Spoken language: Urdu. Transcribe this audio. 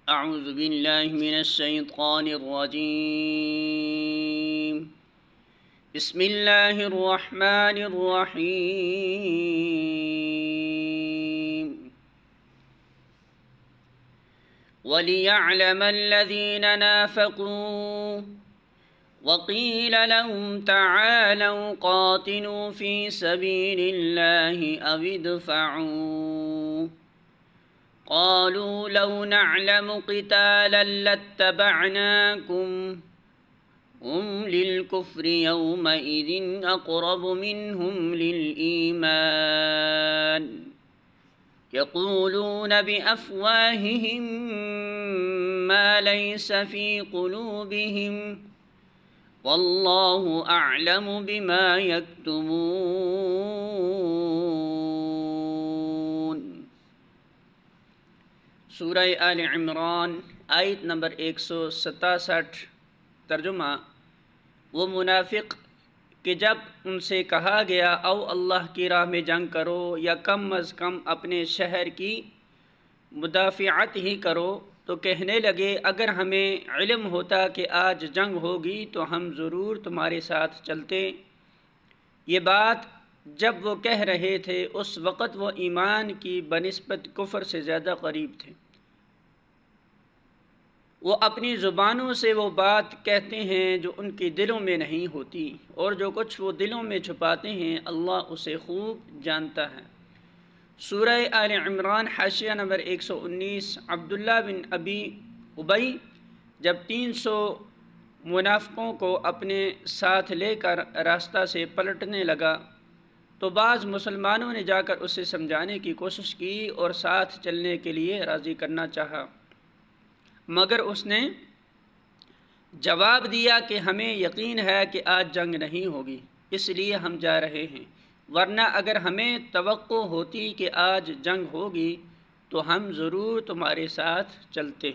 اعوذ باللہ من الشیطان الرجیم بسم اللہ الرحمن الرحیم وَلِيَعْلَمَ الَّذِينَ نَافَقُوا وَقِيلَ لَهُمْ تَعَالَوْا قَاتِلُوا فِي سَبِيلِ اللَّهِ أَوِ ادْفَعُوا قالوا لو نعلم قتالا لاتبعناكم هم للكفر يومئذ أقرب منهم للإيمان يقولون بأفواههم ما ليس في قلوبهم والله أعلم بما يكتمون۔ سورہ آل عمران آیت نمبر 167۔ ترجمہ: وہ منافق کہ جب ان سے کہا گیا او اللہ کی راہ میں جنگ کرو یا کم از کم اپنے شہر کی مدافعت ہی کرو تو کہنے لگے اگر ہمیں علم ہوتا کہ آج جنگ ہوگی تو ہم ضرور تمہارے ساتھ چلتے۔ یہ بات جب وہ کہہ رہے تھے اس وقت وہ ایمان کی بنسبت کفر سے زیادہ قریب تھے۔ وہ اپنی زبانوں سے وہ بات کہتے ہیں جو ان کے دلوں میں نہیں ہوتی، اور جو کچھ وہ دلوں میں چھپاتے ہیں اللہ اسے خوب جانتا ہے۔ سورہ آل عمران حاشیہ نمبر 119۔ عبداللہ بن ابی جب 300 منافقوں کو اپنے ساتھ لے کر راستہ سے پلٹنے لگا تو بعض مسلمانوں نے جا کر اسے سمجھانے کی کوشش کی اور ساتھ چلنے کے لیے راضی کرنا چاہا، مگر اس نے جواب دیا کہ ہمیں یقین ہے کہ آج جنگ نہیں ہوگی، اس لیے ہم جا رہے ہیں، ورنہ اگر ہمیں توقع ہوتی کہ آج جنگ ہوگی تو ہم ضرور تمہارے ساتھ چلتے۔